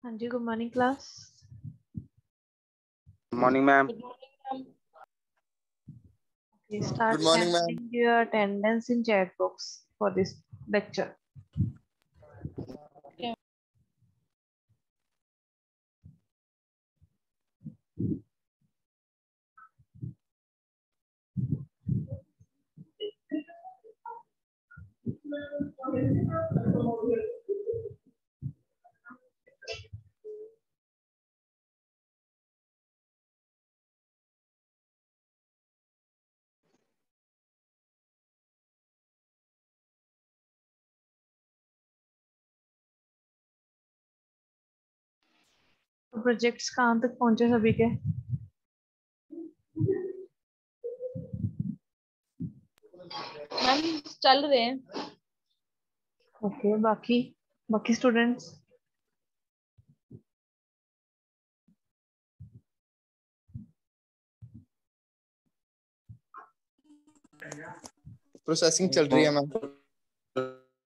हाँ जी, good morning class. Morning ma'am. Good morning ma'am. Okay, start good morning ma'am. sending your attendance in chat box for this lecture. तो projects कहाँ तक पहुंचे सभी के? मैम चल रहे हैं। ओके, बाकी बाकी स्टूडेंट्स? प्रोसेसिंग चल रही है ma'am.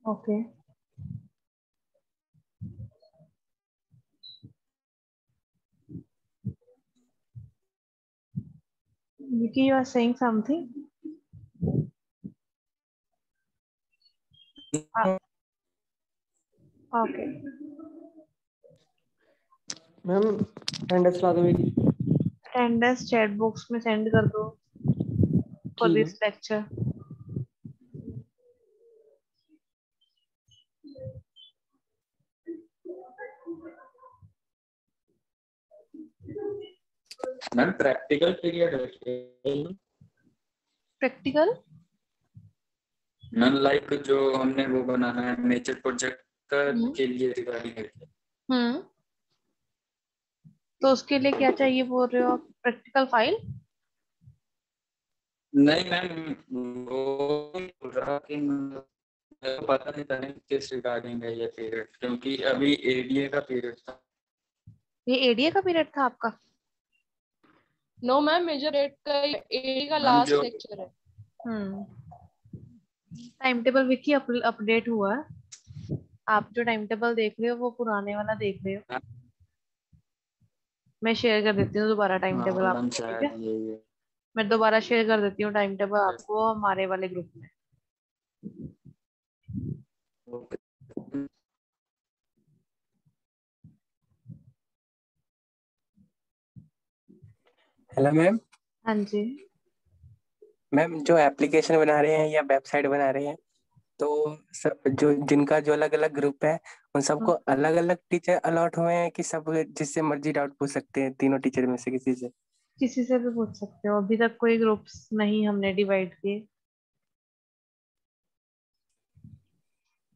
Okay, Vicky, you are saying something? Okay. Ma'am attendance ला दो मेरी। अटेंडेंस चैट बॉक्स में सेंड कर दो फॉर ठीक है। This lecture. Ma'am practical period है प्रैक्टिकल? मैम, लाइक जो हमने वो बनाना है नेचर प्रोजेक्ट के लिए रिगार्डिंग है। हम्म, तो उसके लिए क्या चाहिए बोल रहे हो आप? Practical file? नहीं मैम, वो बोल रहा कि मेरे को पता नहीं था नहीं किस रिगार्डिंग है ये पीरियड, क्योंकि अभी एडीए का पीरियड था। ये एडीए का पीरियड था आपका? नो मैम, मेजर एट का एडी का मैम लास्ट जो लेक्चर है। टाइम टेबल विकी अपडेट हुआ है। आप जो टाइम टेबल देख रहे हो वो पुराने वाला देख रहे हो। मैं शेयर कर देती हूँ दोबारा टाइम हाँ टेबल मैम आपको, ठीक शायद है? यही है। मैं दोबारा शेयर कर देती हूँ टाइम टेबल आपको हमारे वाले ग्रुप में। Hello ma'am. हाँ जी। मैम जो एप्लीकेशन बना रहे हैं या वेबसाइट बना रहे हैं, तो सब जो जिनका जो अलग अलग ग्रुप है उन सबको हाँ, अलग अलग टीचर अलॉट हुए हैं कि सब जिससे मर्जी डाउट पूछ सकते हैं तीनों टीचर में से किसी से? किसी से भी पूछ सकते हो, अभी तक कोई ग्रुप्स नहीं हमने डिवाइड किए।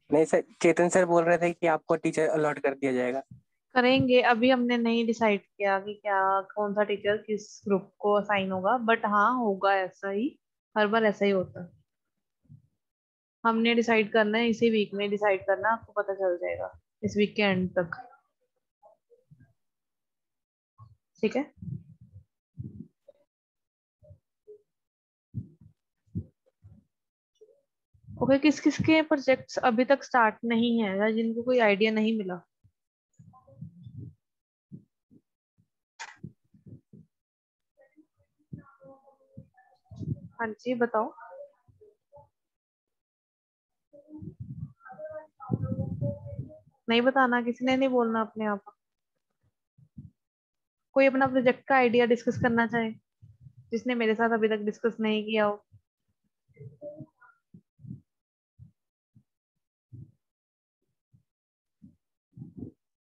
नहीं सर, चेतन सर बोल रहे थे कि आपको टीचर अलॉट कर दिया जाएगा। करेंगे, अभी हमने नहीं डिसाइड किया कि क्या कौन सा टीचर किस ग्रुप को असाइन होगा, बट हाँ होगा ऐसा ही। हर बार ऐसा ही होता है। हमने डिसाइड करना है, इसी वीक में डिसाइड करना, आपको पता चल जाएगा इस वीक के एंड तक। ठीक है? ओके, किस किस के प्रोजेक्ट्स अभी तक स्टार्ट नहीं है या जिनको कोई आइडिया नहीं मिला? हाँ जी, बताओ। नहीं बताना, किसी ने नहीं बोलना अपने आप। कोई अपना प्रोजेक्ट का आइडिया डिस्कस करना चाहे, जिसने मेरे साथ अभी तक डिस्कस नहीं किया हो।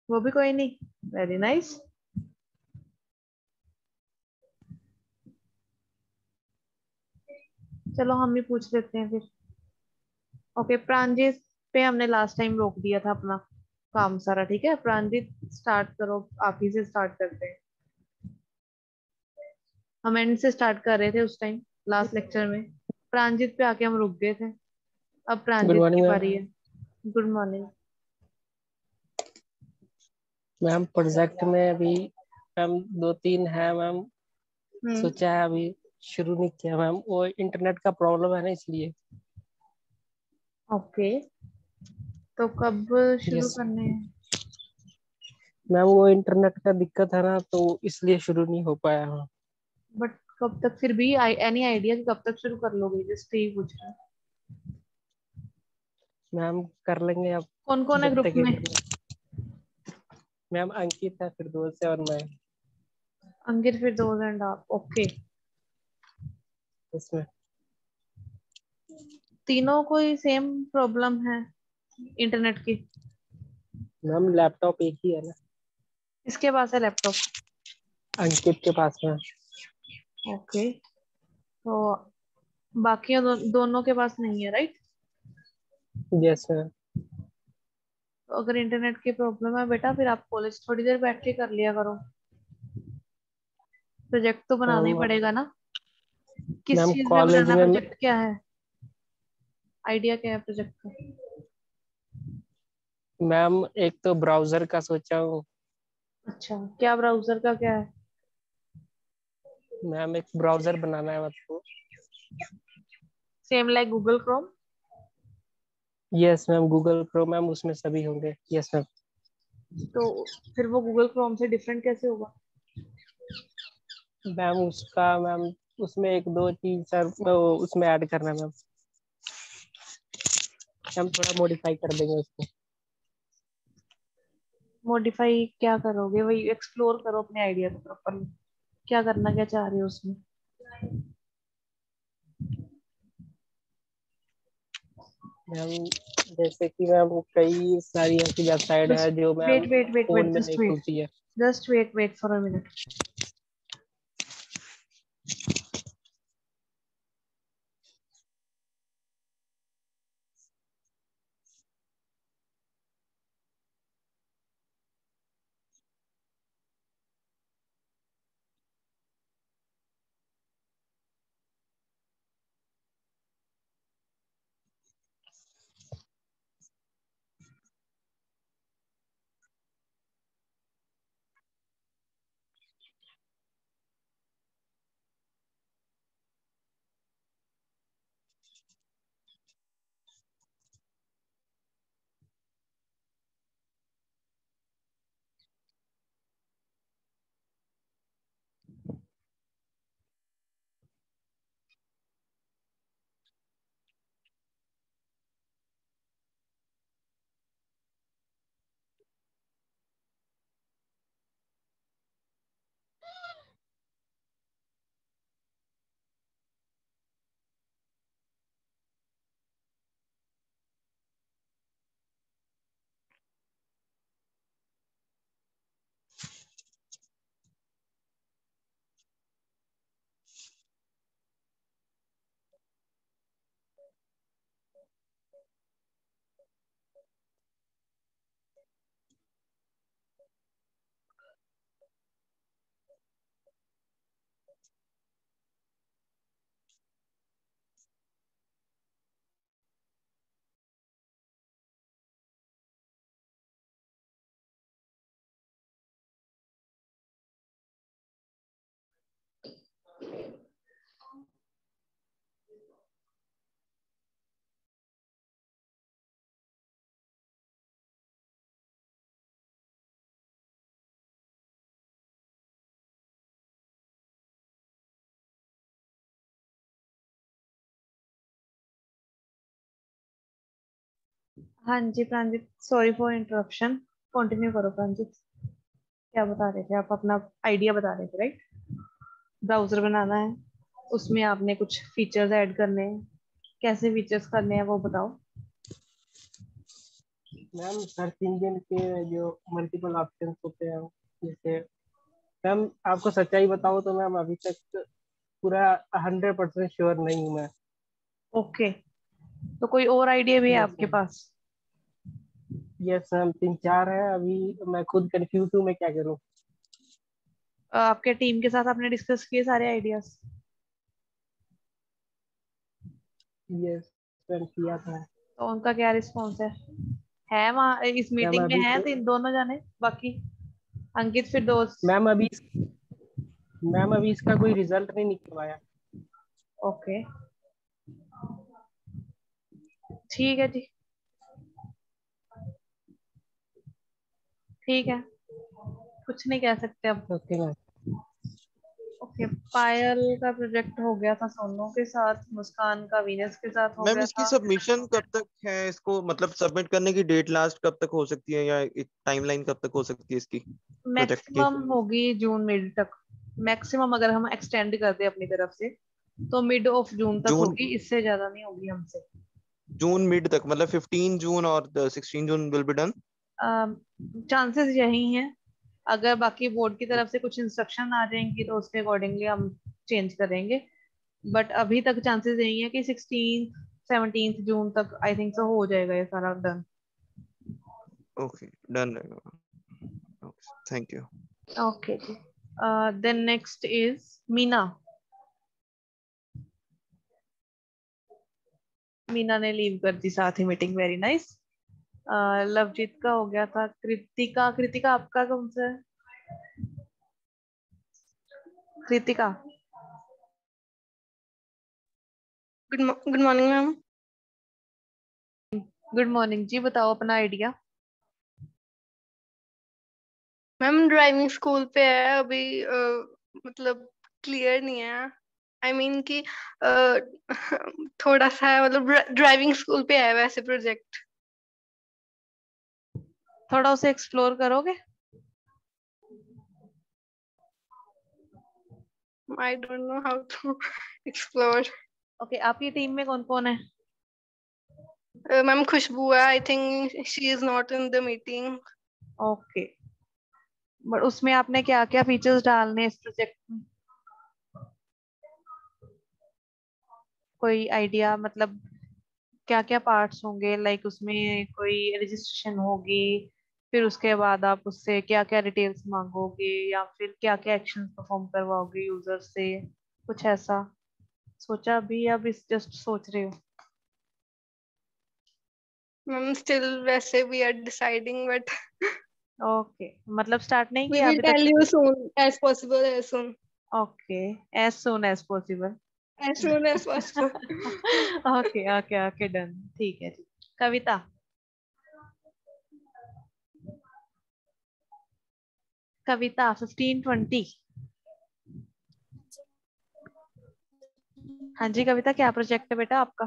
वो भी कोई नहीं? Very nice. चलो हम ही पूछ लेते हैं फिर। ओके, प्रांजित पे हमने लास्ट टाइम रोक दिया था अपना काम सारा, ठीक है? प्रांजित स्टार्ट करो, आप ही से स्टार्ट करते हैं। हम एंड से स्टार्ट कर रहे थे उस टाइम लास्ट लेक्चर में। प्रांजित पे आके हम रुक गए थे। अब गुड प्रांजित की मॉर्निंग मैम। बारी है। Good morning. मैम प्रोजेक्ट में अभी मैम दो तीन है मैम, हम्म। सोचा है अभी शुरू नहीं किया मैम, वो इंटरनेट का प्रॉब्लम है ना इसलिए। ओके, तो कब शुरू यस करने हैं? मैम वो इंटरनेट का दिक्कत है ना, तो इसलिए शुरू नहीं हो पाया हूँ। बट कब तक फिर भी एनी आइडिया कि कब तक शुरू कर लोगे, जस्ट यही पूछ रहे हैं। मैम कर लेंगे अब, कौन कौन है जब ग्रुप तक में? इंटरनेट। मैम अंकित है, फिरदौस है, और मैं अंकित, फिर 2 एंड आप, ओके। इसमें। तीनों को ही सेम प्रॉब्लम है इंटरनेट की? मैम लैपटॉप एक ही है ना, इसके पास है लैपटॉप? अंकित के पास में। ओके, तो बाकी दोनों के पास नहीं है, राइट? Yes ma'am. तो अगर इंटरनेट की प्रॉब्लम है बेटा, फिर आप कॉलेज थोड़ी देर बैठ के कर लिया करो। प्रोजेक्ट तो बनाना ही मैम पड़ेगा ना। किस मैम चीज में कॉलेज बनाना, में प्रोजेक्ट क्या है, आइडिया क्या है प्रोजेक्ट का? मैम एक तो ब्राउजर का सोचा हूँ। अच्छा, क्या ब्राउजर का क्या है? मैम एक ब्राउजर बनाना है मतलब। Same like Google Chrome? Yes ma'am, Google Chrome ma'am, उसमें सभी होंगे। Yes ma'am. तो फिर वो गूगल क्रोम से डिफरेंट कैसे होगा? मैम उसका मैम उसमें एक दो तीन चार वो उसमें ऐड करना है मैम। हम थोड़ा मॉडिफाई कर देंगे उसको। मॉडिफाई क्या करोगे? वही एक्सप्लोर करो अपने आइडिया को प्रॉपरली, क्या करना, क्या चाह रहे हो उसमें। मैम जैसे कि मैम कई सारी ऐसी वेबसाइट है जस्ट जो wait ma'am wait wait phone wait, में नहीं जस्ट वेट, खुलती है। Just wait wait for a minute. हाँ जी Pranjit, sorry for interruption. Continue करो प्रांजित, क्या बता रहे थे आप? अपना आइडिया बता रहे थे, राइट? ब्राउजर बनाना है, उसमें आपने कुछ फीचर्स ऐड करने हैं, कैसे फीचर्स करने हैं वो बताओ। मैम सर्च इंजन के जो मल्टीपल ऑप्शंस होते हैं, जैसे मैम आपको सच्चाई बताऊं तो मैम अभी तक पूरा 100% श्योर नहीं हूँ मैं। ओके, तो कोई और आइडिया भी है यस आपके मैम। पास? यस मैम, तीन चार है अभी। मैं खुद कंफ्यूज हूँ मैं क्या करूँ। आपके टीम के साथ आपने डिस्कस किए सारे आइडियाज? यस मैम, किया था। तो उनका क्या रिस्पॉन्स है वहाँ इस मैम मीटिंग में? अभी है तो तीन दोनों जाने बाकी, अंकित फिर दोस्त? मैम अभी मैम अभी इसका कोई रिजल्ट नहीं निकलवाया। ओके, ठीक है जी, ठीक है। कुछ नहीं कह सकते अब। Okay ma'am. ओके, पायल का प्रोजेक्ट हो गया था सोनू के साथ, मुस्कान का वीनस के साथ हो मैम गया इसकी था। सबमिशन कब तक है, इसको मतलब सबमिट करने की डेट लास्ट कब तक हो सकती है, या एक टाइमलाइन कब तक हो सकती है इसकी प्रोजेक्ट की? मैक्सिमम होगी जून मिड तक। मैक्सिमम अगर हम एक्सटेंड कर दे अपनी तरफ से तो मिड ऑफ जून तक जून, होगी, इससे ज्यादा नहीं होगी हमसे। जून मिड तक मतलब 15 जून और 16 जून विल बी डन। चांसेस यही हैं। अगर बाकी बोर्ड की तरफ से कुछ इंस्ट्रक्शन आ जाएंगी तो उसके अकॉर्डिंगली हम चेंज करेंगे। बट अभी तक चांसेस यही है कि 16 17 जून तक आई थिंक सो हो जाएगा ये सारा डन। ओके डन रहेगा। Okay thank you. ओके जी। Then next is Meena. Meena ने लीव कर दी साथ ही मीटिंग, वेरी नाइस। लवजीत का हो गया था। कृतिका, कृतिका आपका कौन सा है? Kritika. Good morning ma'am. Good morning जी, बताओ अपना आइडिया। मैम ड्राइविंग स्कूल पे है अभी, मतलब क्लियर नहीं है। आई मीन कि थोड़ा सा है, मतलब ड्राइविंग स्कूल पे है वैसे प्रोजेक्ट। थोड़ा उसे एक्सप्लोर करोगे? I don't know how to explore. Okay, आपकी टीम में कौन कौन है? मैम खुशबू है, I think she is not in the meeting. Okay, but उसमें आपने क्या क्या फीचर्स डालने हैं इस प्रोजेक्ट में? कोई आइडिया, मतलब क्या क्या पार्ट्स होंगे? लाइक उसमें कोई रजिस्ट्रेशन होगी, फिर उसके बाद आप उससे क्या क्या डिटेल्स मांगोगे, या फिर क्या क्या एक्शन परफॉर्म करवाओगे यूजर से? कुछ ऐसा सोचा अभी, या अभी जस्ट सोच रहे हो? मैम स्टिल वैसे we are deciding, but okay, मतलब स्टार्ट नहीं वी किया विल अभी तक टेल यू कुछ? Soon as possible, as soon okay, as soon as possible. As soon as possible. Okay okay okay, done, ठीक है जी। कविता। कविता 15 20। हाँ जी कविता, क्या प्रोजेक्ट है बेटा आपका?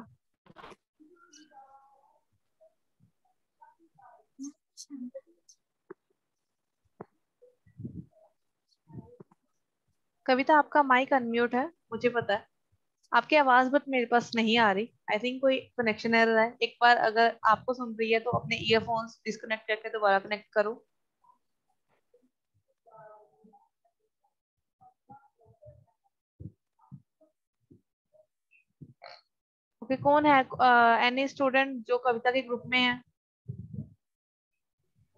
कविता आपका माइक अनम्यूट है, मुझे पता है। आपकी आवाज बट मेरे पास नहीं आ रही। आई थिंक कोई कनेक्शन एरर है। एक बार अगर आपको सुन रही है तो अपने ईयरफोन्स डिस्कनेक्ट करके दोबारा कनेक्ट करो। ओके, कौन है एनी स्टूडेंट जो कविता के ग्रुप में है,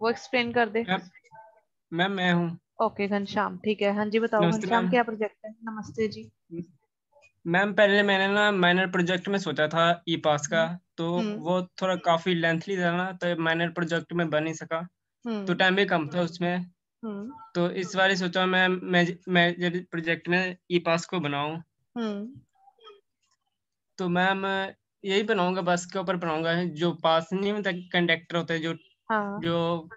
वो एक्सप्लेन कर दे। मैम मैं हूँ। ओके घनश्याम, ठीक है। हाँ जी बताओ नमस्ते घनश्याम, मैम। क्या प्रोजेक्ट है? नमस्ते जी। मैम पहले मैंने ना माइनर प्रोजेक्ट में सोचा था ई पास का, तो हम्म वो थोड़ा काफी लेंथली था ना, तो माइनर प्रोजेक्ट में बन नहीं सका, तो हम्म टाइम भी कम था उसमें। हम्म तो इस बार ही सोचा मैं मेजर प्रोजेक्ट में ई पास को बनाऊं। हम्म तो मैम यही बनाऊंगा, बस के ऊपर बनाऊंगा, जो पास नहीं होता कंडक्टर होते हैं, जो हाँ जो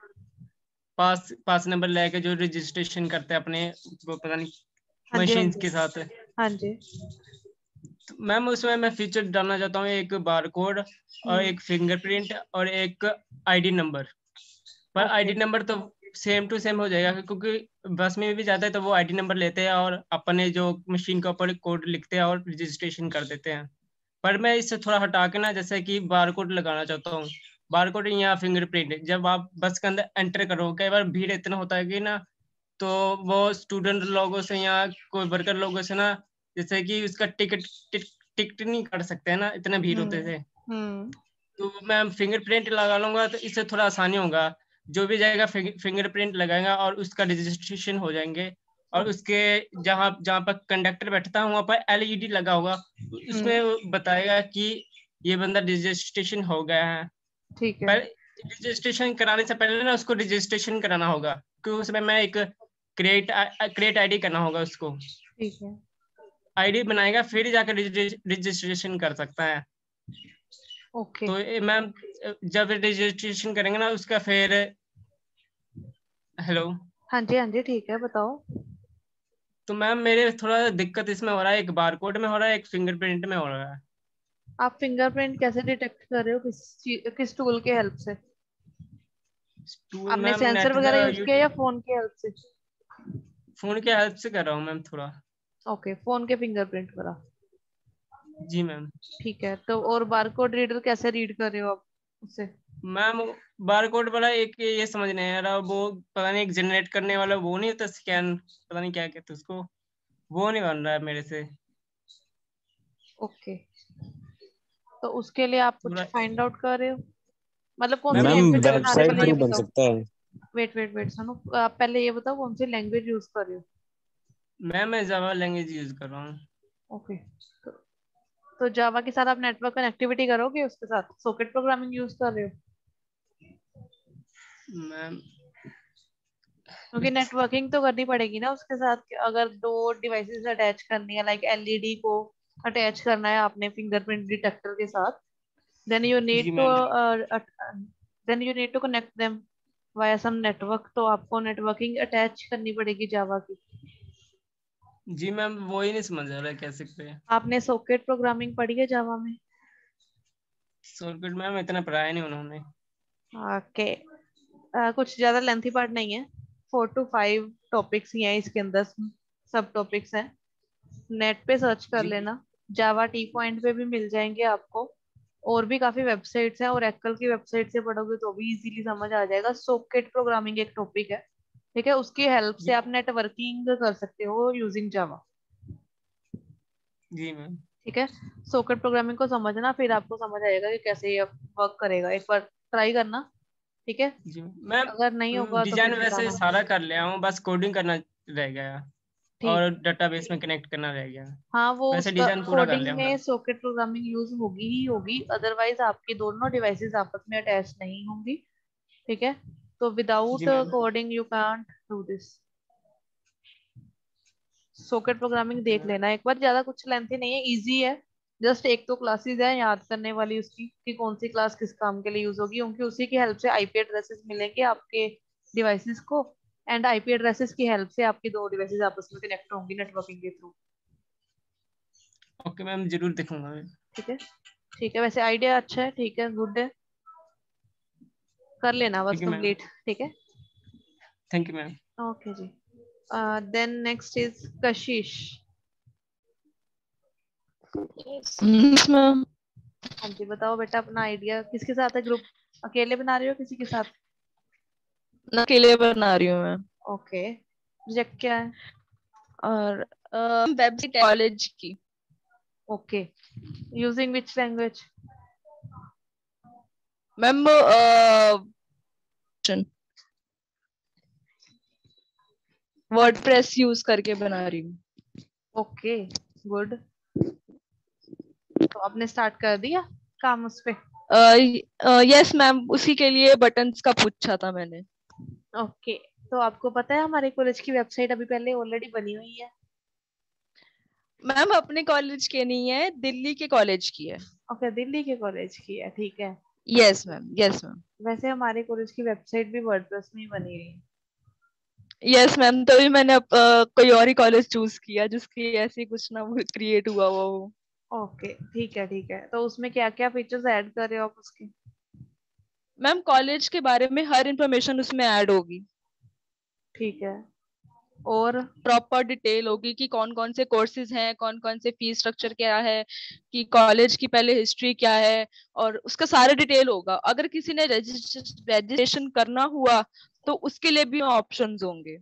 पास पास नंबर लेके जो रजिस्ट्रेशन करते हैं अपने, वो पता नहीं हाँ जी हाँ मशीन जी के साथ। हाँ जी। मैम उसमें मैं फीचर डालना चाहता हूँ, एक बार कोड और एक फिंगरप्रिंट और एक आईडी नंबर। पर ओके। आईडी नंबर तो सेम टू सेम हो जाएगा, क्योंकि बस में भी जाता है तो वो आईडी नंबर लेते हैं और अपने जो मशीन के ऊपर कोड लिखते हैं और रजिस्ट्रेशन कर देते हैं। पर मैं इससे थोड़ा हटा के ना, जैसे कि बार कोड लगाना चाहता हूँ। बार कोड या फिंगरप्रिंट जब आप बस के अंदर एंटर करो, कई बार भीड़ इतना होता है कि ना, तो वो स्टूडेंट लोगों से या कोई वर्कर लोगों से ना, जैसे कि उसका टिकट नहीं कर सकते हैं ना, इतने भीड़ होते थे। हम्म तो मैं फिंगरप्रिंट लगा लूंगा तो इससे थोड़ा आसानी होगा। जो भी जाएगा फिंगरप्रिंट लगाएगा और उसका रजिस्ट्रेशन हो जाएंगे। और उसके जहाँ जहाँ पर कंडक्टर बैठता है वहाँ पर एलईडी लगा होगा, उसमें वो बताएगा कि ये बंदा रजिस्ट्रेशन हो गया है। ठीक है। पर रजिस्ट्रेशन कराने से पहले ना उसको रजिस्ट्रेशन कराना होगा, क्योंकि उसमें मैं एक क्रिएट आईडी करना होगा उसको। ठीक है। आईडी बनाएगा फिर जाकर रजिस्ट्रेशन कर सकता है। ओके। तो मैम जब रजिस्ट्रेशन करेंगे ना उसका फिर, हेलो। हाँ जी ठीक है, बताओ। तो मैम मेरे थोड़ा दिक्कत इसमें हो रहा है, एक बारकोड में हो रहा है, एक फिंगरप्रिंट में हो रहा है। आप फिंगरप्रिंट कैसे डिटेक्ट कर रहे हो, किस टूल के हेल्प से? टूल आपने मैम सेंसर नेट वगैरह यूज किया यूट्यूब या फोन के हेल्प से? फोन के हेल्प से कर रहा हूँ मैम थोड़ा। ओके, फोन के फिंगरप्रिंट करा। जी मैम। ठीक है, तो और बारकोड रीडर कैसे रीड कर रहे हो आप उससे? मैम बारकोड वाला एक ये समझ नहीं आ रहा, वो पता नहीं एक जनरेट करने वाला वो नहीं होता स्कैन, पता नहीं क्या कहते उसको, वो नहीं बन रहा है मेरे से ओके, तो उसके लिए आप कुछ पूरा। फाइंड आउट कर रहे हो? मतलब कौन सी मैम मैम लैंग्वेज बता रहे हो, वेबसाइट पहले ये थ्रू बन बताओ। सकता है। वेट वेट वेट सुनो, आप पहले ये बताओ कौन सी लैंग्वेज यूज कर रहे हो? मैं जावा लैंग्वेज यूज कर रहा हूँ। ओके, तो जावा के साथ आप नेटवर्क कनेक्टिविटी करोगे, उसके साथ सॉकेट प्रोग्रामिंग यूज कर रहे हो? मैम क्योंकि नेटवर्किंग तो करनी पड़ेगी ना उसके साथ, अगर दो डिवाइसेस अटैच करनी है, लाइक एलईडी को अटैच करना है आपने फिंगरप्रिंट डिटेक्टर के साथ, देन यू जी need to ma'am. Connect them via some network, तो आपको नेटवर्किंग अटैच करनी पड़ेगी जावा की। जी मैम वही नहीं समझ आ रहा है कैसे करें। आपने सॉकेट प्रोग्रामिंग पढ़ी है जावा में? सर्किट मैम इतना पढ़ाया नहीं उन्होंने। ओके, कुछ ज्यादा लेंथी पार्ट नहीं है, 4 to 5 टॉपिक्स ही हैं इसके अंदर, सब टॉपिक्स हैं। नेट पे सर्च कर जी लेना, जावा टी पॉइंट पे भी मिल जाएंगे आपको, और भी काफी वेबसाइट्स हैं, और एक्ल की वेबसाइट से पढ़ोगे तो भी इजीली समझ आ जाएगा। सॉकेट प्रोग्रामिंग एक टॉपिक है, ठीक है, उसकी हेल्प से जी आप नेटवर्किंग कर सकते हो यूजिंग जावा। जी मैम। ठीक है, सॉकेट प्रोग्रामिंग को समझना, फिर आपको समझ आएगा कि कैसे ये वर्क करेगा, एक बार ट्राई करना। ठीक है, जी मैम। अगर नहीं होगा तो डिजाइन फिर वैसे बताना। सारा कर लिया हूँ, बस कोडिंग करना रह गया ठीक, और डेटाबेस में कनेक्ट करना रह गया। हाँ वो वैसे उसका डिजाइन पूरा कर कोडिंग लिया में हूँ। सॉकेट प्रोग्रामिंग यूज होगी ही होगी, अदरवाइज आपकी दोनों डिवाइसेस आपस में अटैच नहीं होंगी। ठीक है, तो विदाउट जी ma'am. Coding you can't do this. Socket programming देख लेना एक बार, ज्यादा कुछ लेंथी नहीं है, इजी है। जस्ट एक तो क्लासेस है याद करने वाली उसकी, कि कौन सी क्लास किस काम के लिए यूज होगी, क्योंकि उसी की हेल्प से आईपी एड्रेसेस मिलेंगे आपके डिवाइसेस को, एंड आईपी एड्रेसेस की हेल्प से आपकी दो डिवाइसेस आपस में कनेक्ट होंगी नेटवर्किंग के थ्रू। ओके मैम जरूर देखूंगा मैं। ठीक है, ठीक है, वैसे आइडिया अच्छा है, ठीक है, गुड है, कर लेना बस ठीक है मैम। कंप्लीट। ठीक है, थैंक यू मैम। ओके जी। Then next is Kashish. Yes ma'am. हाँ जी, बताओ बेटा अपना आइडिया, किसके साथ है ग्रुप? अकेले बना रहे हो किसी के साथ? अकेले बना रही हूँ मैम। ओके, प्रोजेक्ट क्या है? और वेबसाइट कॉलेज की। Okay, using which language? Ma'am WordPress use करके बना रही हूँ। Okay, good. तो आपने स्टार्ट कर दिया काम उस पे? यस मैम, उसी के लिए बटन्स का पूछा था मैंने। ओके, तो आपको पता है हमारे कॉलेज की वेबसाइट अभी पहले ऑलरेडी बनी हुई है? मैम अपने कॉलेज के नहीं है, दिल्ली के कॉलेज की है। ओके, दिल्ली के कॉलेज की है, ठीक है। Yes ma'am, yes ma'am. वैसे हमारे कॉलेज की वेबसाइट भी वर्डप्रेस में ही बनी हुई है। यस मैम, तभी मैंने कोई और ही कॉलेज चूज किया जिसकी ऐसे ही कुछ ना क्रिएट हुआ वो। ओके, ठीक है, ठीक है, तो उसमें क्या क्या फीचर्स ऐड कर रहे हो आप उसके? मैम कॉलेज के बारे में हर इंफॉर्मेशन उसमें ऐड होगी। ठीक है, और? प्रॉपर डिटेल होगी कि कौन कौन से कोर्सेज हैं, कौन कौन से फीस स्ट्रक्चर क्या है, कि कॉलेज की पहले हिस्ट्री क्या है, और उसका सारा डिटेल होगा। अगर किसी ने रजिस्ट्रेशन करना हुआ तो उसके लिए भी ऑप्शंस होंगे।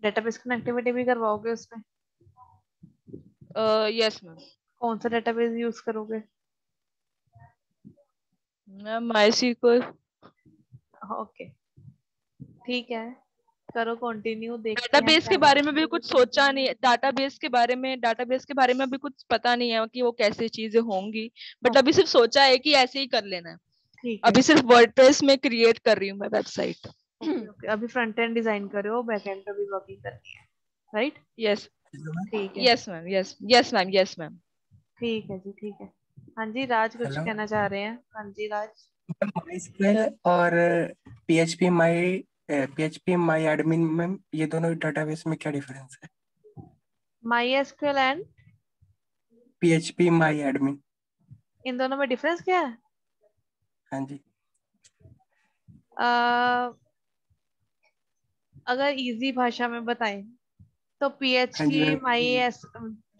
डेटाबेस कनेक्टिविटी भी करवाओगे उसमें? Yes ma'am. कौन सा डेटाबेस यूज करोगे? Ma'am MySQL। ओके, ठीक है, करो कंटिन्यू, देखते हैं डेटाबेस क्या के है। बारे में भी कुछ सोचा नहीं है, डाटाबेस के बारे में अभी कुछ पता नहीं है कि वो कैसे चीजें होंगी, बट अभी सिर्फ सोचा है कि ऐसे ही कर लेना है। ठीक है, अभी सिर्फ वर्डप्रेस में क्रिएट कर रही हूँ मैं वेबसाइट। ओके ओके, अभी फ्रंट एंड डिजाइन कर रहे हो, बैक एंड पे भी वर्किंग करनी है, राइट? यस, ठीक है, यस मैम, यस मैम। ठीक है जी, ठीक है। हाँ जी, राज कुछ हेलो कहना चाह रहे हैं। हाँ जी राज। MySQL और PHP my PHP my admin ma'am, ये दोनों डेटाबेस में क्या डिफरेंस है? MySQL and PHP my admin. इन दोनों में डिफरेंस क्या है? हाँ जी। अगर इजी भाषा में बताएं तो हाँ जी PHP मैम। माई एस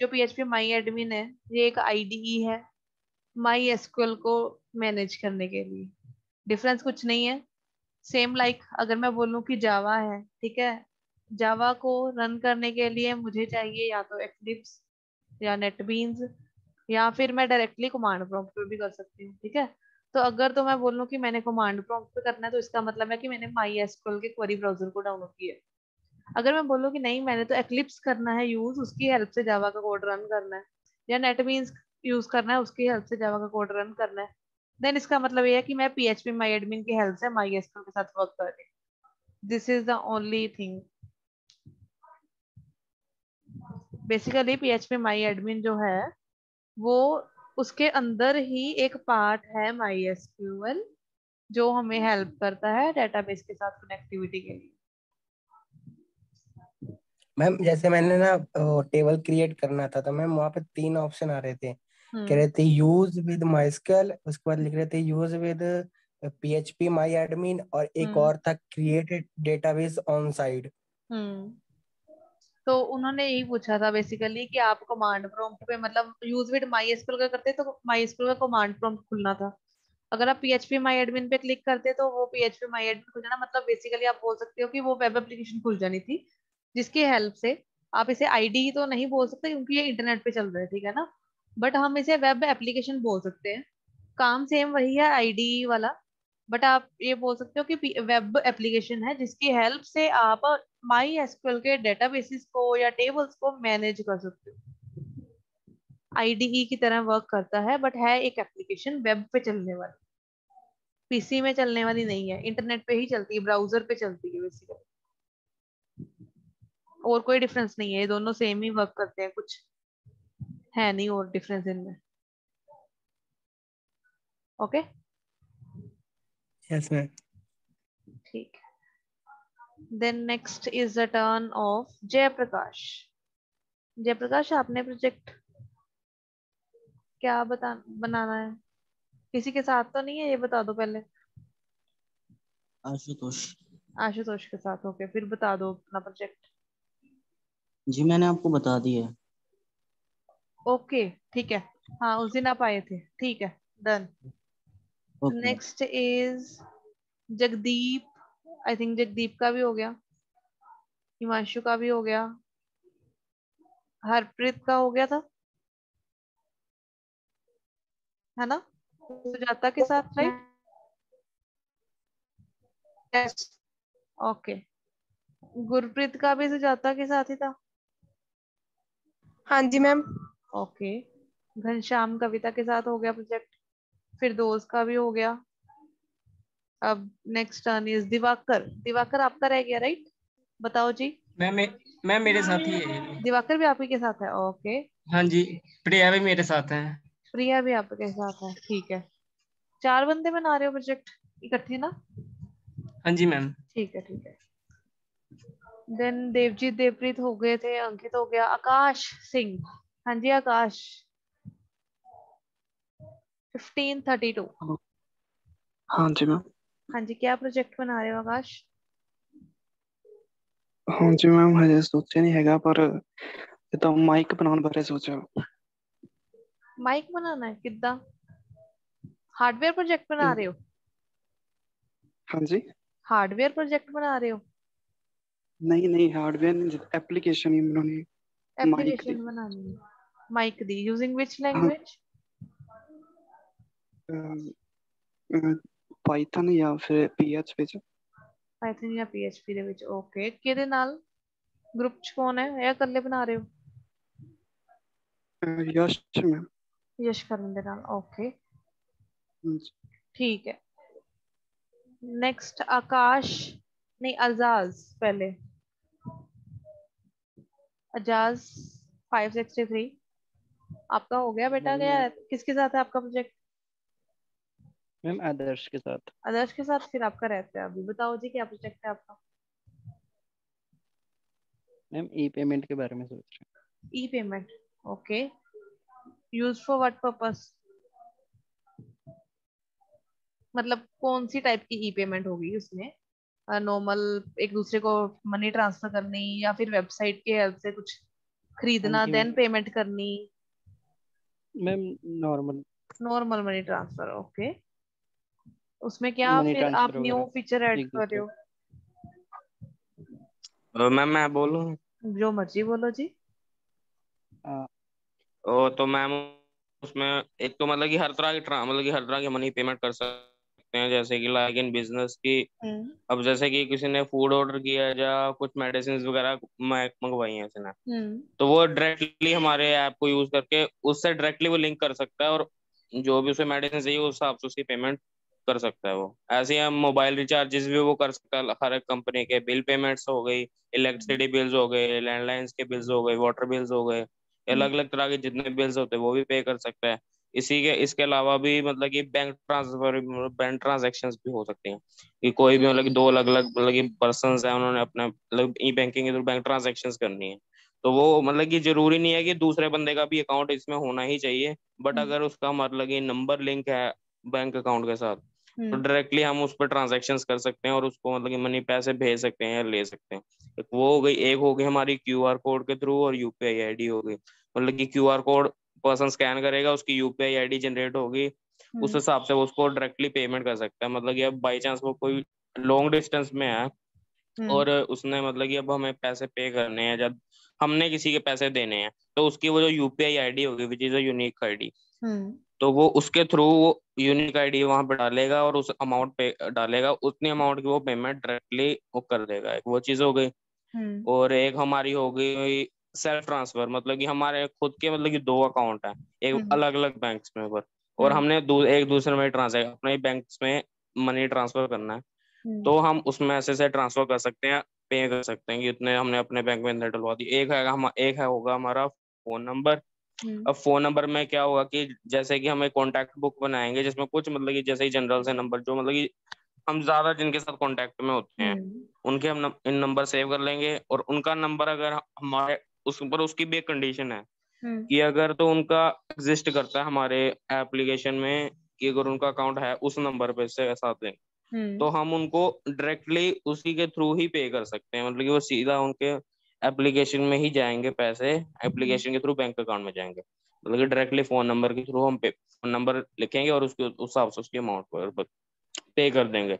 जो PHP माई एडमिन है, ये एक IDE है MySQL को मैनेज करने के लिए। डिफरेंस कुछ नहीं है। सेम लाइक अगर मैं बोलूं कि जावा है, ठीक है, जावा को रन करने के लिए मुझे चाहिए या तो एक्लिप्स या नेटबीन्स, या फिर मैं डायरेक्टली कमांड प्रॉम्प्ट पे भी कर सकती हूँ, ठीक है। तो अगर तो मैं बोलूँ कि मैंने कमांड प्रॉम्प्ट पे करना है तो इसका मतलब है कि मैंने MySQL के क्वेरी ब्राउजर को डाउनलोड किया है। अगर मैं बोलूँ कि नहीं मैंने तो एक्लिप्स करना है यूज, उसकी हेल्प से जावा का कोड रन करना है, या नेटबीन्स यूज करना है, उसकी हेल्प से जावा का कोड रन करना है, देन इसका मतलब ये है कि मैं PHP माई एडमिन की हेल्प से MySQL के साथ वर्क कर रही हूँ। This is the only thing. Basically PHP my admin जो है वो उसके अंदर ही एक पार्ट है MySQL जो हमें हेल्प करता है डेटाबेस के साथ कनेक्टिविटी के लिए। मैम जैसे मैंने ना टेबल क्रिएट करना था तो मैम वहाँ पे 3 ऑप्शन आ रहे थे। कह रहे थे यूज विद MySQL, उसके बाद लिख रहे थे use with PHP my admin, और एक और था क्रिएटेड डेटाबेस ऑन साइड। तो उन्होंने यही पूछा था बेसिकली कि आप कमांड प्रॉम्प्ट पे मतलब यूज विद MySQL का करते तो MySQL का कमांड प्रॉम्प्ट खुलना था। अगर आप PHP माई एडमिन पे क्लिक करते तो वो PHP माई एडमिन खुल जाना, मतलब बेसिकली आप बोल सकते हो कि वो वेब एप्लीकेशन खुल जानी थी जिसकी हेल्प से आप इसे आईडी तो नहीं बोल सकते क्योंकि ये इंटरनेट पे चल रहा है, ठीक है ना, बट हम इसे वेब एप्लीकेशन बोल सकते हैं। काम सेम वही है आईडी वाला, बट आप ये बोल सकते हो कि वेब एप्लीकेशन है जिसकी हेल्प से आप MySQL के डेटाबेसेस को या टेबल्स को मैनेज कर सकते हो। IDE की तरह वर्क करता है बट है एक एप्लीकेशन वेब पे चलने वाली, PC में चलने वाली नहीं है, इंटरनेट पे ही चलती है, ब्राउजर पे चलती है बेसिकली। और कोई डिफरेंस नहीं है, ये दोनों सेम ही वर्क करते हैं, कुछ है नहीं और डिफरेंस इनमें। Okay yes ma'am. ठीक है। Then next is the turn of Jayprakash. Jayprakash आपने प्रोजेक्ट क्या बनाना है? किसी के साथ तो नहीं है, ये बता दो पहले। आशुतोष। आशुतोष के साथ, ओके, फिर बता दो अपना प्रोजेक्ट। जी मैंने आपको बता दिया है। ओके ठीक है, हाँ उस दिन आप आए थे, ठीक है, done. Okay. Next is Jagdeep. I think Jagdeep का भी हो गया, हिमांशु का भी हो गया, हरप्रीत का हो गया था, है ना, सुजाता के साथ, राइट? यस। ओके, गुरप्रीत का भी सुजाता के साथ ही था। हाँ जी मैम। ओके, घनश्याम कविता के साथ हो गया प्रोजेक्ट, फिरदौस का भी हो गया। अब next turn is Diwakar. Diwakar आपका रह गया, राइट? बताओ जी। मैम मेरे साथ ही है ये भी। दिवाकर भी आप ही के साथ है, ओके। हाँ जी, प्रिया भी मेरे साथ है। प्रिया भी आपके साथ है, ठीक है। 4 बंदे बना रहे हो प्रोजेक्ट इकट्ठे ना? हाँ जी मैम। ठीक है ठीक है। देन देवजीत देवप्रीत हो गए थे, अंकित हो गया, आकाश सिंह। हाँ जी आकाश, 1532। हाँ जी मैम। हाँ जी, क्या प्रोजेक्ट बना रहे हो आकाश? हाँ जी मैम, हजे सोचा नहीं हैगा पर तो माइक बनाने बारे सोचा। माइक बनाना है, कितना हार्डवेयर प्रोजेक्ट बना रहे हो? हाँ जी। हार्डवेयर प्रोजेक्ट बना रहे हो? नहीं नहीं, हार्डवेयर नहीं, एप्लीकेशन ही बनानी है माइक दी। एप्लीकेशन बनानी है माइक दी, यूजिंग विच हाँ, लैंग्वेज? पाइथन या फिर PHP ਚ। पाइथन या PHP ਦੇ ਵਿੱਚ, ਓਕੇ। ਕਿਹਦੇ ਨਾਲ ग्रुप ਚ कौन है या ਇਕੱਲੇ बना रहे हो? यश मैम। यश ਕਰਨ ਦੇ ਨਾਲ, ਓके हाँ जी। ठीक है। नेक्स्ट आकाश, नहीं अजाज पहले। अजाज 563 आपका हो गया बेटा, गया किसके साथ है आपका प्रोजेक्ट? मैम आदर्श के साथ। आदर्श के साथ फिर आपका रहता है। अभी बताओ जी क्या प्रोजेक्ट है आपका? मैम ई पेमेंट के बारे में सोच रहे e payment, okay. Use for what purpose? मतलब कौन सी टाइप की ई पेमेंट होगी उसमें? नॉर्मल एक दूसरे को मनी ट्रांसफर करनी, या फिर वेबसाइट के हेल्प से कुछ हैं। हाँ खरीदना जी देन मैम। पेमेंट करनी? Ma'am normal normal money transfer, okay. उसमें क्या मनी फिर आप ट्रांसफर न्यू वगैरह फीचर ऐड एक कर रहे दूसरे हो? मैम मैं बोलूँ? जो मर्जी बोलो जी। को। तो मैम उसमें एक तो मतलब कि हर तरह की मतलब कि हर तरह की मनी पेमेंट कर सकते हैं, जैसे कि लाइक इन बिजनेस की। हम्म अब जैसे कि किसी ने फूड ऑर्डर किया है या कुछ मेडिसिन वगैरह मंगवाई है उसने, हम्म तो वो डायरेक्टली हमारे ऐप को यूज करके उससे डायरेक्टली वो लिंक कर सकता है, और जो भी उसे मेडिसिन चाहिए उस हिसाब से उसकी पेमेंट कर सकता है वो। ऐसे ही हम मोबाइल रिचार्जेस भी वो कर सकता है, हर एक कंपनी के बिल पेमेंट्स हो गई, इलेक्ट्रिसिटी बिल्स हो गए, लैंडलाइंस के बिल्स हो गए, वाटर बिल्स हो गए, हम्म अलग अलग तरह के जितने बिल्स होते हैं वो भी पे कर सकता है। इसी के इसके अलावा भी मतलब कि बैंक ट्रांजेक्शन्स भी हो सकते हैं, कि कोई भी मतलब कि दो अलग अलग मतलब कि पर्सन है, उन्होंने अपना मतलब ई बैंकिंग के थ्रू बैंक ट्रांजेक्शन्स करनी है, तो वो मतलब कि जरूरी नहीं है कि दूसरे बंदे का भी अकाउंट इसमें होना ही चाहिए, बट हम्म अगर उसका मतलब कि नंबर लिंक है बैंक अकाउंट के साथ, तो हम्म डायरेक्टली हम उस पर ट्रांजेक्शन्स कर सकते हैं और उसको मतलब कि मनी पैसे भेज सकते हैं या ले सकते हैं। एक वो हो गई, एक हो गई हमारी क्यूआर कोड के थ्रू, और यूपीआई आईडी हो गई। मतलब कि क्यूआर कोड पर्सन स्कैन करेगा, उसकी यूपीआई आईडी जनरेट होगी, उस हम्म हिसाब से वो उसको डायरेक्टली पेमेंट कर सकता है। मतलब कि अब बाई चांस वो कोई लॉन्ग डिस्टेंस में है हम्म और उसने मतलब कि अब हमें पैसे पे करने हैं, जब हमने किसी के पैसे देने हैं, तो उसकी वो जो यूपीआई आईडी होगी which is a unique ID, hmm तो वो उसके थ्रू वो यूनिक आईडी वहां पे डालेगा और उस अमाउंट पे डालेगा, उतनी अमाउंट की वो पेमेंट डायरेक्टली वो कर देगा। एक वो चीज हो गई। हम्म और एक हमारी हो गई सेल्फ ट्रांसफर, मतलब कि हमारे खुद के मतलब कि दो अकाउंट हैं, एक हम्म अलग अलग बैंक्स में, पर और हम्म हमने एक दूसरे में ट्रांसफर अपने ही बैंक्स में मनी ट्रांसफर करना है, हम्म तो हम उसमें ऐसे से ट्रांसफर कर सकते हैं, पे कर सकते हैं कि इतने हमने अपने बैंक में अंदर डलवा दी। एक है होगा हमारा फोन नंबर। हम्म अब फोन नंबर में क्या होगा कि जैसे कि हम एक कॉन्टैक्ट बुक बनाएंगे जिसमें कुछ मतलब कि जैसे ही जनरल से नंबर जो मतलब कि हम ज्यादा जिनके साथ कांटेक्ट में होते हैं हम्म उनके हम इन नंबर सेव कर लेंगे, और उनका नंबर अगर हमारे उस पर, उसकी भी एक कंडीशन है हम्म कि अगर तो उनका एग्जिस्ट करता है हमारे एप्लीकेशन में, कि अगर उनका अकाउंट है उस नंबर पे से साथ में, हम्म तो हम उनको डायरेक्टली उसी के थ्रू ही पे कर सकते हैं। मतलब कि वो सीधा उनके एप्लीकेशन में ही जाएंगे पैसे, हम्म एप्लीकेशन के थ्रू बैंक अकाउंट में जाएंगे। मतलब कि डायरेक्टली फोन नंबर के थ्रू हम पे फोन नंबर लिखेंगे और उसके उस हिसाब से उसकी अमाउंट पर पे कर देंगे।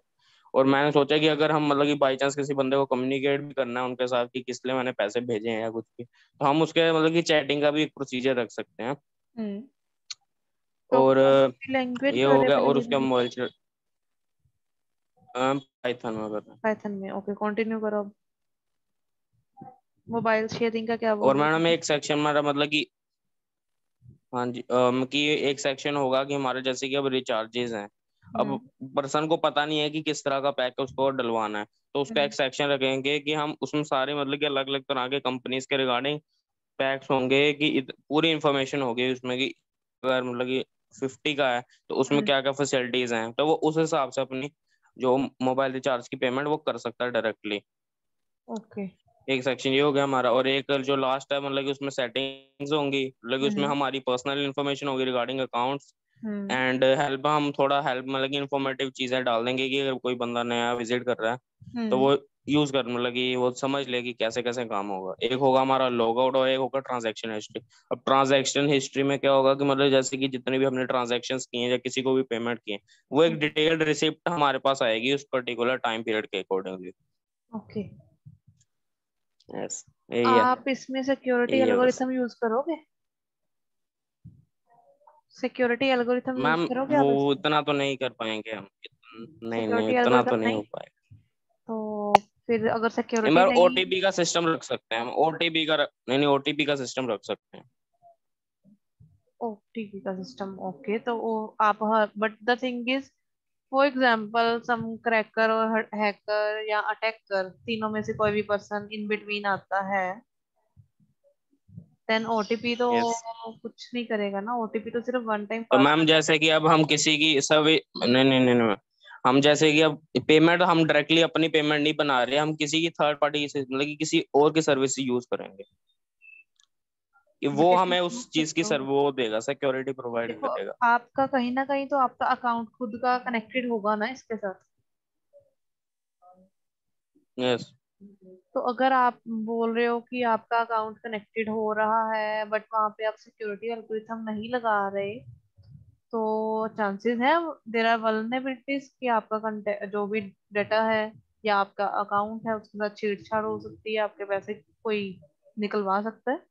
और मैंने सोचा कि अगर हम मतलब कि बाई चांस किसी बंदे को कम्युनिकेट भी करना है उनके साथ कि किस लिए मैंने पैसे भेजे हैं या कुछ भी, तो हम उसके मतलब कि चैटिंग का भी एक प्रोसीजर रख सकते हैं। हम्म तो और कौन सी लैंग्वेज ये में हो गया, और अवेलेबल उसका है? मोबाइल पाइथन में करना है। पाइथन में, ओके, कंटिन्यू करो अब। मोबाइल शेयरिंग का क्या बोल और रहे मैडम थे? एक सेक्शन हमारा मतलब कि, हाँ जी, कि एक सेक्शन होगा कि हमारे जैसे कि अब रिचार्जेस हैं, अब हम्म पर्सन को पता नहीं है कि किस तरह का पैक उसको डलवाना है, तो उसका हम्म एक सेक्शन रखेंगे कि हम उसमें सारे मतलब कि अलग अलग तरह के कंपनीज के रिगार्डिंग पैक्स होंगे, कि पूरी इंफॉर्मेशन होगी उसमें कि अगर मतलब कि 50 का है तो उसमें हम्म क्या क्या फैसिलिटीज हैं, तो वो उस हिसाब से अपनी जो मोबाइल रिचार्ज की पेमेंट वो कर सकता है डायरेक्टली। ओके। एक सेक्शन ये हो गया हमारा, और एक जो लास्ट है मतलब कि उसमें सेटिंग्स होंगी, मतलब कि उसमें हम्म हमारी पर्सनल इन्फॉर्मेशन होगी regarding accounts hmm and help. हम थोड़ा हेल्प मतलब कि इन्फॉर्मेटिव चीजें डाल देंगे कि अगर कोई बंदा नया विजिट कर रहा है तो हम्म वो यूज कर मतलब कि वो समझ ले कि कैसे कैसे काम होगा। एक होगा हमारा लॉग आउट और एक होगा ट्रांजैक्शन हिस्ट्री। अब ट्रांजैक्शन हिस्ट्री में क्या होगा कि मतलब जैसे कि जितने भी हमने ट्रांजैक्शन किए हैं या किसी को भी पेमेंट किए वो एक डिटेल्ड रिसिप्ट हमारे पास आएगी उस पर्टिकुलर टाइम पीरियड के अकॉर्डिंगली। ओके। यस, यही है, आप इसमें सिक्योरिटी यही है बस। एल्गोरिथम यूज करोगे? सिक्योरिटी एल्गोरिथम यूज मैम करोगे वो आप इसमें? इतना तो नहीं कर पाएंगे हम, नहीं नहीं सिक्योरिटी इतना तो एल्गोरिथम नहीं नहीं? हो पाएगा। तो फिर अगर नहीं, सिक्योरिटी मगर नहीं, ओटीपी का सिस्टम रख सकते हैं हम, ओटीपी का नहीं नहीं ओटीपी का सिस्टम रख सकते हैं। ओटीपी का सिस्टम, ओके। तो वो आप, but the thing is, for example some cracker और हैकर या अटैकर, तीनों में से कोई भी पर्सन इन बिटवीन आता है, देन ओटीपी तो यस। कुछ नहीं करेगा ना, ओटीपी तो सिर्फ वन टाइम तो पास। मैम जैसे कि अब हम किसी की सभी नहीं नहीं नहीं नहीं, हम जैसे कि अब पेमेंट हम डायरेक्टली अपनी पेमेंट नहीं बना रहे, हम किसी की थर्ड पार्टी से मतलब कि किसी और की सर्विस यूज करेंगे कि वो बेशक हमें यूज उस चीज की सकते हो। वो देगा, सिक्योरिटी प्रोवाइड देखो करेगा। आपका कहीं ना कहीं तो आपका अकाउंट खुद का कनेक्टेड होगा ना इसके साथ। यस। तो अगर आप बोल रहे हो कि आपका अकाउंट कनेक्टेड हो रहा है बट वहां पे आप सिक्योरिटी एल्गोरिथम नहीं लगा रहे, तो चांसेस है देयर आर वल्नरेबिलिटीज कि आपका जो भी डाटा है या आपका अकाउंट है उसके साथ छेड़छाड़ हो सकती है, आपके पैसे कोई निकलवा सकता है।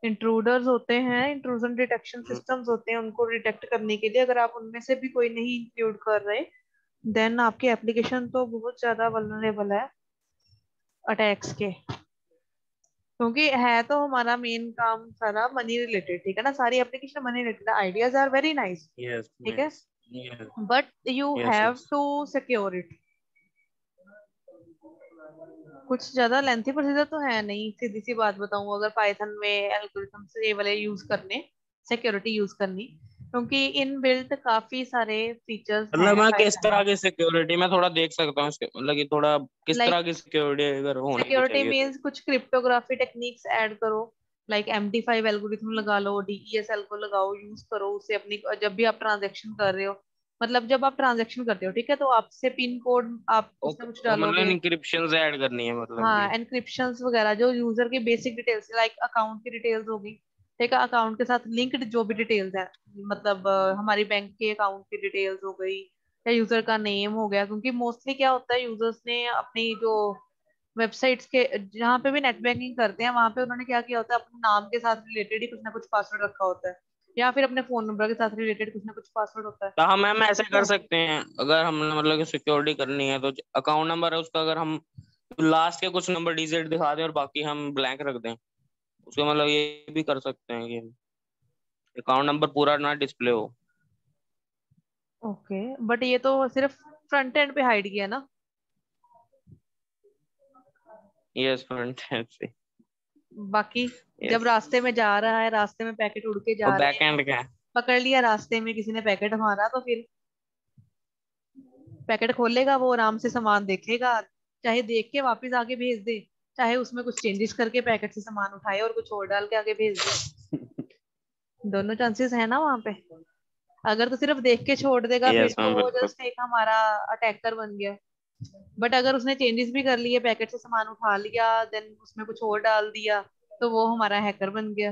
इंट्रूडर्स होते हैं, इंट्रूजन डिटेक्शन सिस्टम्स होते हैं, उनको डिटेक्ट करने के लिए अगर आप उनमें से भी कोई नहीं इंक्लूड कर रहे, देन आपकी एप्लीकेशन तो बहुत ज्यादा वल्नरेबल है अटैक्स के। क्योंकि है तो हमारा मेन काम सारा मनी रिलेटेड, ठीक है ना, सारी application money related, ideas are very nice, yes. ठीक है, yes. But you yes. Have yes. To secure it. कुछ ज्यादा लेंथी प्रोसीजर तो है नहीं, सीधी सी बात बताऊं, अगर पाइथन में एल्गोरिथम से ये वाले यूज करने, सिक्योरिटी यूज करनी, क्योंकि इन बिल्ट काफी सारे फीचर्स मतलब हैं मैं किस पाइथन तरह में। की सिक्योरिटी मैं थोड़ा देख सकता हूँ इसके, मतलब कि थोड़ा किस लाइक तरह की सिक्योरिटी अगर होनी भी सिक्योरिटी चाहिए तो। मीन्स कुछ क्रिप्टोग्राफी टेक्निक्स ऐड करो, लाइक MD5 एल्गोरिथम लगा लो, DESL को लगाओ, यूज करो उसे अपनी, जब भी आप ट्रांजेक्शन कर रहे हो, मतलब जब आप ट्रांजेक्शन करते हो, ठीक है, तो आपसे पिन कोड आप उसमें कुछ ओके, मतलब डालोगे। इंक्रिप्शन ऐड करनी है मतलब हाँ, कि। एनक्रिप्शंस वगैरह जो यूजर की बेसिक डिटेल्स लाइक अकाउंट की डिटेल्स होगी, ठीक है, अकाउंट के साथ लिंक्ड जो भी डिटेल्स है, मतलब हमारी बैंक के अकाउंट की डिटेल्स हो गई या यूजर का नेम हो गया, क्योंकि मोस्टली क्या होता है यूजर्स ने अपनी जो वेबसाइट्स के जहाँ पे भी नेट बैंकिंग करते हैं वहां पे उन्होंने क्या किया होता है, अपने नाम के साथ रिलेटेड ही कुछ ना कुछ पासवर्ड रखा होता है, या फिर अपने फोन नंबर के साथ रिलेटेड कुछ ना कुछ पासवर्ड होता है। तो हम मैम ऐसे ठीक कर है, सकते हैं अगर हमने मतलब कि सिक्योरिटी करनी है तो अकाउंट नंबर है उसका, अगर हम लास्ट के कुछ नंबर डिजिट दिखा दें और बाकी हम ब्लैंक रख दें, उसका मतलब ये भी कर सकते हैं कि अकाउंट नंबर पूरा ना डिस्प्ले हो। ओके, बट ये तो सिर्फ फ्रंट एंड पे हाइड किया ना। यस, फ्रंट एंड से। बाकी जब यस। रास्ते में जा रहा है, रास्ते में पैकेट उड़ के और जा रहे बैक हैं, एंड क्या है? पकड़ लिया रास्ते में किसी ने पैकेट मारा, तो फिर पैकेट खोलेगा वो, आराम से सामान देखेगा, चाहे देख के वापस आगे भेज दे, चाहे उसमें कुछ चेंजेस करके पैकेट से सामान उठाए और कुछ और डाल के आगे भेज दे। दोनों चांसेस है ना वहां पे। अगर तो सिर्फ देख के छोड़ देगा फिर यस तो मैम, वो बिल्कुल। जस्ट एक हमारा अटैकर बन गया, बट अगर उसने चेंजेस भी कर लिए, पैकेट से सामान उठा लिया, देन उसमें कुछ और डाल दिया, तो वो हमारा हैकर बन गया।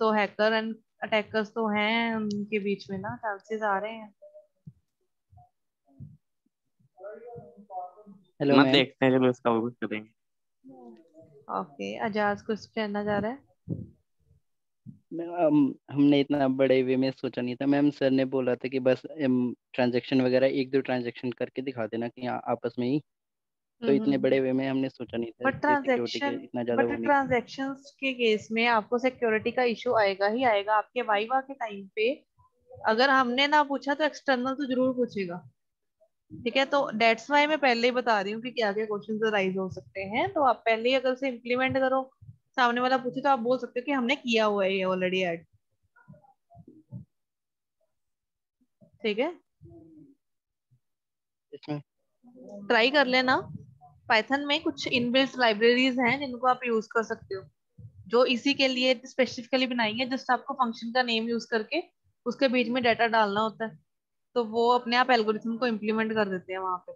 तो हैकर एंड अटैकर्स तो हैं, उनके बीच में ना चांसेस आ रहे हैं। हेलो मैं मैम। देखते हैं, चलो इसका भी कुछ करेंगे। ओके, अजाज कुछ कहना चाह रहा है। हमने इतना बड़े वे में सोचा नहीं था मैम। सर ने बोला था कि बस ट्रांजैक्शन वगैरह एक दो ट्रांजैक्शन करके दिखा देना कि आपस में ही। तो इतने बड़े वे में हमने सोचा नहीं था बट कि सिक्योरिटी के ट्रांजैक्शन इतना ज्यादा बट वो नहीं। ट्रांजैक्शंस के केस में आपको सिक्योरिटी का इशू आएगा ही आएगा आपके वाइवा के टाइम पे। अगर हमने ना पूछा तो एक्सटर्नल तो जरूर पूछेगा, ठीक है, तो डेट्स वाई मैं पहले ही बता रही हूँ कि क्या क्या क्वेश्चन राइज हो सकते हैं, तो आप पहले ही अगर उसे इम्प्लीमेंट करो, सामने वाला पूछे तो आप बोल सकते हो कि हमने किया हुआ है ये ऑलरेडी ऐड, ठीक है, इसमें ट्राई कर लेना। पाइथन में कुछ इनबिल्ट लाइब्रेरीज हैं जिनको आप यूज कर सकते हो, जो इसी के लिए स्पेसिफिकली बनाई है, जस्ट आपको फंक्शन का नेम यूज करके उसके बीच में डाटा डालना होता है, तो वो अपने आप एल्गोरिथम को इम्प्लीमेंट कर देते हैं वहां पे,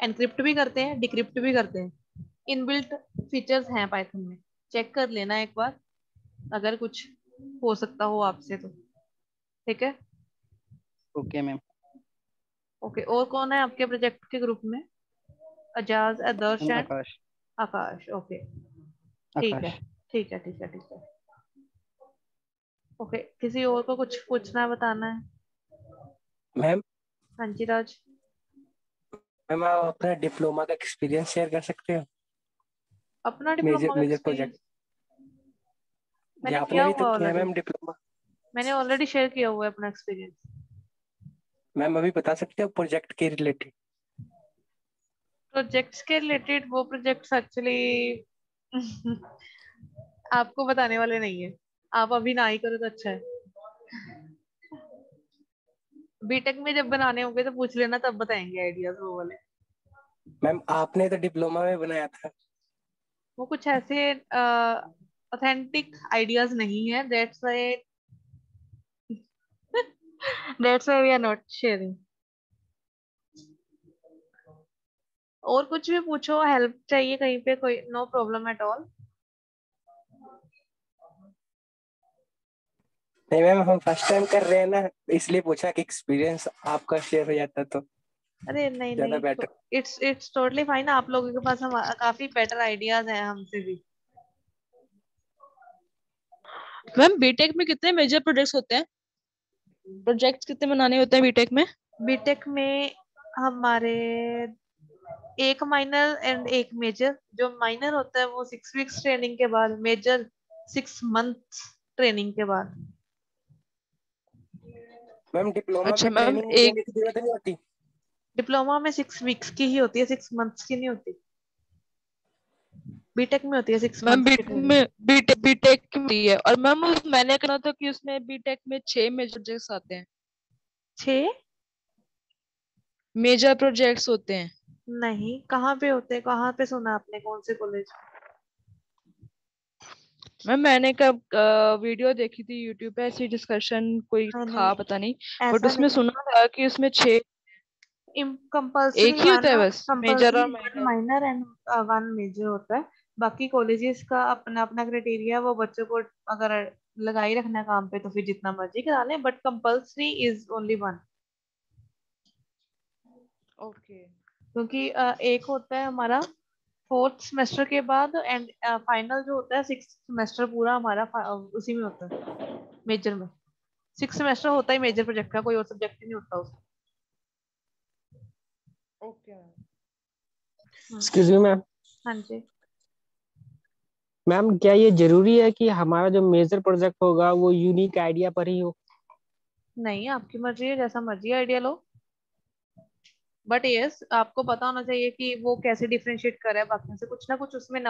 एनक्रिप्ट भी करते हैं, डिक्रिप्ट भी करते हैं। इनबिल्ट फीचर्स हैं पाइथन में, चेक कर लेना एक बार, अगर कुछ हो सकता हो आपसे तो, ठीक है। Okay ma'am. ओके, और कौन है आपके प्रोजेक्ट के ग्रुप में? Ajaz, Adarsh ma'am and Akash. Akash, okay, ठीक है, आकाश। ठीक है, ठीक है, ठीक है। ओके, किसी और को कुछ पूछना बताना है? मैम हाँ जी राज। मैम आप अपना डिप्लोमा का एक्सपीरियंस शेयर कर सकते हो? अपना मेजर डिप्लोमा का मेजर प्रोजेक्ट एक्सपीरियंस ये मैंने आपने किया अभी हुआ तक किया है ऑलरेडी, मैम डिप्लोमा? मैंने ऑलरेडी शेयर किया हुआ है अपना एक्सपीरियंस। मैम अभी बता सकते हो प्रोजेक्ट के रिलेटेड? प्रोजेक्ट्स के रिलेटेड वो प्रोजेक्ट्स एक्चुअली आपको बताने वाले नहीं है, आप अभी ना ही करो तो अच्छा है। बीटेक में जब बनाने होंगे तो पूछ लेना, तब बताएंगे आइडियाज वो वाले। मैम आपने तो डिप्लोमा में बनाया था। वो कुछ ऐसे ऑथेंटिक आइडियाज नहीं है, that's why we are not sharing. और कुछ भी पूछो, हेल्प चाहिए कहीं पे, कोई नो प्रॉब्लम एट ऑल। नहीं मैम, हम फर्स्ट टाइम कर रहे हैं ना, इसलिए पूछा कि एक्सपीरियंस आपका शेयर हो जाता तो अरे नहीं ज्यादा नहीं, बेटर। It's totally fine. आप लोगों के पास हम काफी बेटर आइडियाज हैं हमसे भी। मैम बीटेक में कितने मेजर प्रोजेक्ट्स होते हैं? प्रोजेक्ट्स कितने बनाने होते हैं बीटेक में? बीटेक में हमारे एक माइनर एंड एक मेजर। जो माइनर होता है वो 6 वीक्स ट्रेनिंग के बाद, मेजर 6 मंथ ट्रेनिंग के बाद। मैम डिप्लोमा अच्छा में मैम, ट्रेनिंग एक देने की जरूरत नहीं होती? डिप्लोमा में 6 वीक्स की ही होती है, 6 मंथ्स की नहीं होती। बीटेक में होती है 6 मैम मंथ्स की ट्रेनिंग। बीटेक की होती है। और मैम मैंने कहना था कि उसमें बीटेक में 6 मेजर प्रोजेक्ट्स आते हैं। 6? मेजर प्रोजेक्ट्स होते हैं। नहीं, कहाँ पे होते हैं, कहाँ पे सुना आपने, कौन से कॉलेज? मैम मैंने कब वीडियो देखी थी यूट्यूब पे, ऐसी डिस्कशन कोई नहीं था नहीं, पता नहीं, बट ऐसा उसमें नहीं। सुना था कि उसमें 6 कंपल्सरी एक ही होता वन है बस, मेजर और one minor. Minor and 1 major होता है। बाकी कॉलेजेस का अपना अपना क्राइटेरिया, वो बच्चों को अगर लगा ही रखना है काम पे तो फिर जितना मर्जी करा लें, but compulsory is only 1। Okay. क्योंकि एक होता है हमारा 4th सेमेस्टर के बाद, एंड फाइनल जो होता है 6th सेमेस्टर पूरा हमारा उसी में होता है, मेजर में। 6 सेमेस्टर होता है मेजर प्रोजेक्ट का, कोई और सब्जेक्ट ही नहीं होता उसमें। Okay excuse me ma'am. हाँ जी। मैम क्या ये जरूरी है कि हमारा जो मेजर प्रोजेक्ट होगा वो यूनिक आइडिया पर ही हो? नहीं, आपकी मर्जी है, जैसा मर्जी आइडिया लो। बट यस, आपको पता होना चाहिए कि वो कैसे डिफरेंशिएट कर रहा है बाकी से, कुछ ना कुछ उसमें